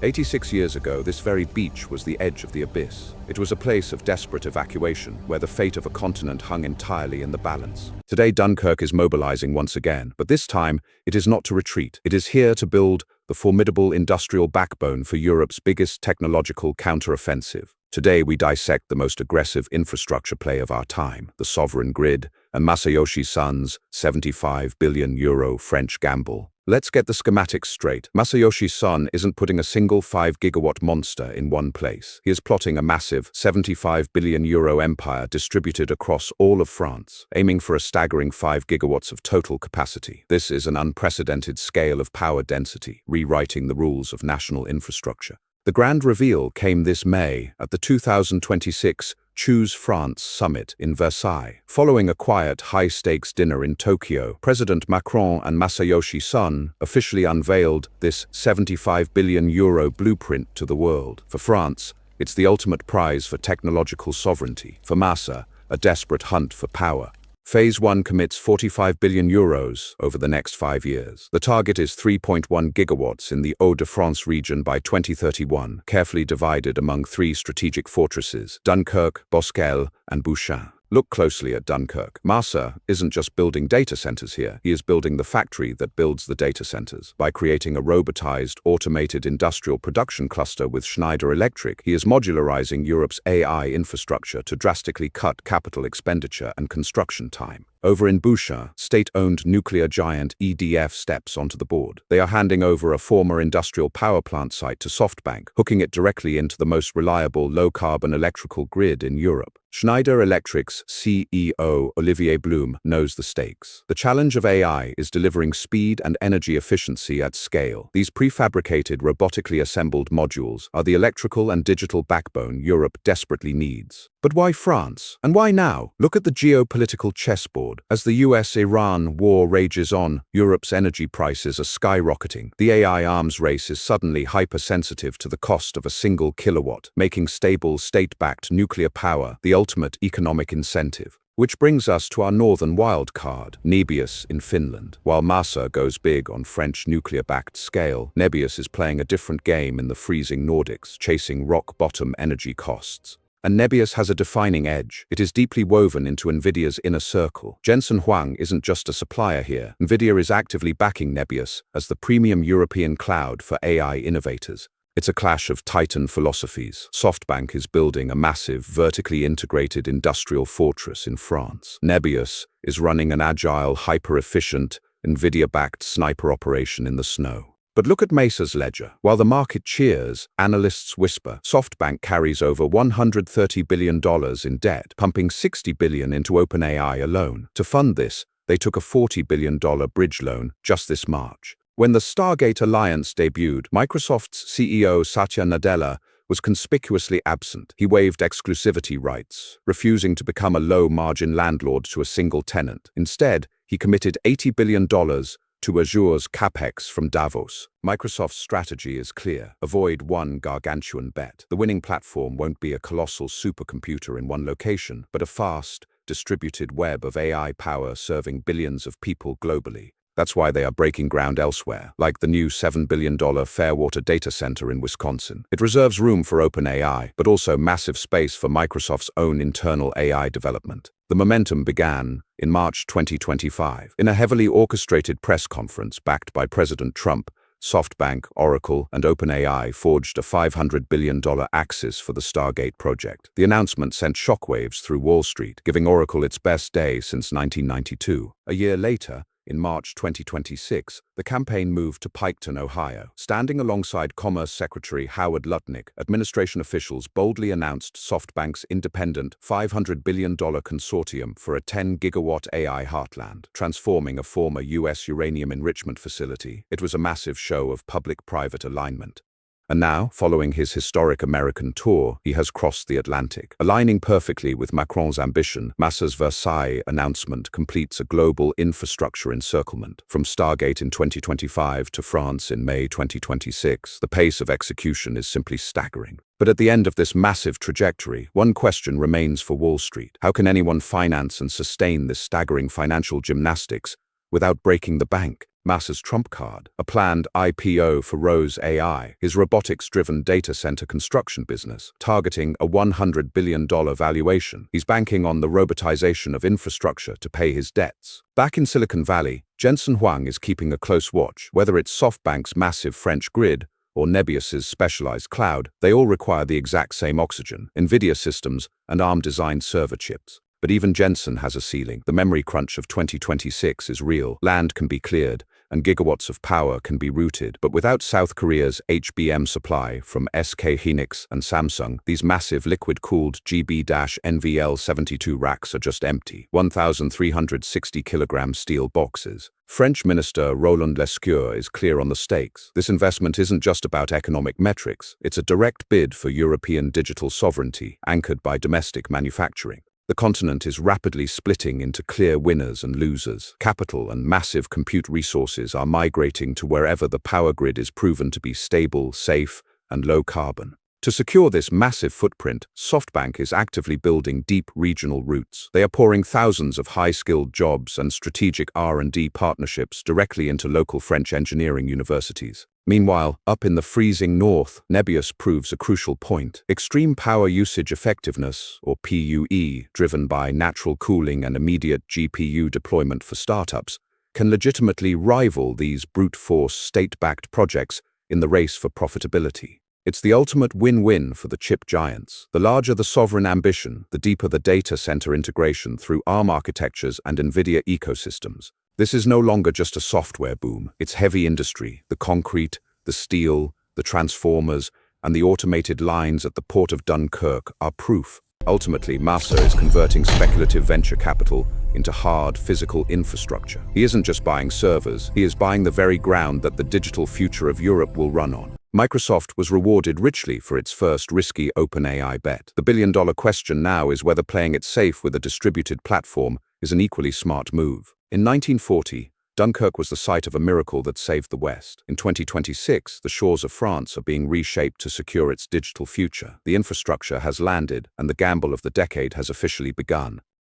86 years ago, this very beach was the edge of the abyss. It was a place of desperate evacuation, where the fate of a continent hung entirely in the balance. Today, Dunkirk is mobilizing once again, but this time, it is not to retreat. It is here to build the formidable industrial backbone for Europe's biggest technological counteroffensive. Today, we dissect the most aggressive infrastructure play of our time, the sovereign grid, and Masayoshi Son's €75 billion French gamble. Let's get the schematics straight. Masayoshi Son isn't putting a single 5-gigawatt monster in one place. He is plotting a massive €75 billion empire distributed across all of France, aiming for a staggering 5 gigawatts of total capacity. This is an unprecedented scale of power density, rewriting the rules of national infrastructure. The grand reveal came this May at the 2026 Choose France Summit in Versailles. Following a quiet, high-stakes dinner in Tokyo, President Macron and Masayoshi Son officially unveiled this €75 billion blueprint to the world. For France, it's the ultimate prize for technological sovereignty. For Masa, a desperate hunt for power. Phase 1 commits €45 billion over the next 5 years. The target is 3.1 gigawatts in the Hauts-de-France region by 2031, carefully divided among 3 strategic fortresses, Dunkirk, Bosquel, and Bouchain. Look closely at Dunkirk. Masa isn't just building data centers here. He is building the factory that builds the data centers. By creating a robotized, automated industrial production cluster with Schneider Electric, he is modularizing Europe's AI infrastructure to drastically cut capital expenditure and construction time. Over in Bouchain, state-owned nuclear giant EDF steps onto the board. They are handing over a former industrial power plant site to SoftBank, hooking it directly into the most reliable low-carbon electrical grid in Europe. Schneider Electric's CEO Olivier Blum knows the stakes. The challenge of AI is delivering speed and energy efficiency at scale. These prefabricated, robotically assembled modules are the electrical and digital backbone Europe desperately needs. But why France? And why now? Look at the geopolitical chessboard. As the US-Iran war rages on, Europe's energy prices are skyrocketing. The AI arms race is suddenly hypersensitive to the cost of a single kilowatt, making stable, state-backed nuclear power the ultimate economic incentive. Which brings us to our northern wildcard, Nebius in Finland. While Masa goes big on French nuclear-backed scale, Nebius is playing a different game in the freezing Nordics, chasing rock-bottom energy costs. And Nebius has a defining edge. It is deeply woven into NVIDIA's inner circle. Jensen Huang isn't just a supplier here. NVIDIA is actively backing Nebius as the premium European cloud for AI innovators. It's a clash of titan philosophies. SoftBank is building a massive, vertically integrated industrial fortress in France. Nebius is running an agile, hyper-efficient, NVIDIA-backed sniper operation in the snow. But look at Masa's ledger. While the market cheers, analysts whisper, SoftBank carries over $130 billion in debt, pumping $60 billion into OpenAI alone. To fund this, they took a $40 billion bridge loan just this March. When the Stargate alliance debuted, Microsoft's CEO Satya Nadella was conspicuously absent. He waived exclusivity rights, refusing to become a low-margin landlord to a single tenant. Instead, he committed $80 billion to Azure's capex from Davos. Microsoft's strategy is clear. Avoid one gargantuan bet. The winning platform won't be a colossal supercomputer in one location, but a fast, distributed web of AI power serving billions of people globally. That's why they are breaking ground elsewhere, like the new $7 billion Fairwater data center in Wisconsin. It reserves room for OpenAI, but also massive space for Microsoft's own internal AI development. The momentum began in March 2025. In a heavily orchestrated press conference backed by President Trump, SoftBank, Oracle, and OpenAI forged a $500 billion axis for the Stargate project. The announcement sent shockwaves through Wall Street, giving Oracle its best day since 1992. A year later, in March 2026, the campaign moved to Piketon, Ohio. Standing alongside Commerce Secretary Howard Lutnick, administration officials boldly announced SoftBank's independent $500 billion consortium for a 10-gigawatt AI heartland, transforming a former U.S. uranium enrichment facility. It was a massive show of public-private alignment. And now, following his historic American tour, he has crossed the Atlantic. Aligning perfectly with Macron's ambition, Masa's Versailles announcement completes a global infrastructure encirclement. From Stargate in 2025 to France in May 2026, the pace of execution is simply staggering. But at the end of this massive trajectory, one question remains for Wall Street. How can anyone finance and sustain this staggering financial gymnastics without breaking the bank? Masa's trump card, a planned IPO for Rose AI, his robotics-driven data center construction business, targeting a $100 billion valuation. He's banking on the robotization of infrastructure to pay his debts. Back in Silicon Valley, Jensen Huang is keeping a close watch. Whether it's SoftBank's massive French grid or Nebius's specialized cloud, they all require the exact same oxygen, NVIDIA systems, and ARM-designed server chips. But even Jensen has a ceiling. The memory crunch of 2026 is real. Land can be cleared, and gigawatts of power can be routed. But without South Korea's HBM supply from SK Hynix and Samsung, these massive liquid-cooled GB-NVL72 racks are just empty, 1,360-kilogram steel boxes. French Minister Roland Lescure is clear on the stakes. This investment isn't just about economic metrics. It's a direct bid for European digital sovereignty, anchored by domestic manufacturing. The continent is rapidly splitting into clear winners and losers. Capital and massive compute resources are migrating to wherever the power grid is proven to be stable, safe, and low carbon. To secure this massive footprint, SoftBank is actively building deep regional roots. They are pouring thousands of high-skilled jobs and strategic R&D partnerships directly into local French engineering universities. Meanwhile, up in the freezing north, Nebius proves a crucial point. Extreme power usage effectiveness, or PUE, driven by natural cooling and immediate GPU deployment for startups, can legitimately rival these brute force state-backed projects in the race for profitability. It's the ultimate win-win for the chip giants. The larger the sovereign ambition, the deeper the data center integration through ARM architectures and NVIDIA ecosystems. This is no longer just a software boom. It's heavy industry. The concrete, the steel, the transformers, and the automated lines at the port of Dunkirk are proof. Ultimately, Masa is converting speculative venture capital into hard, physical infrastructure. He isn't just buying servers, he is buying the very ground that the digital future of Europe will run on. Microsoft was rewarded richly for its first risky OpenAI bet. The billion-dollar question now is whether playing it safe with a distributed platform is an equally smart move. In 1940, Dunkirk was the site of a miracle that saved the West. In 2026, the shores of France are being reshaped to secure its digital future. The infrastructure has landed, and the gamble of the decade has officially begun.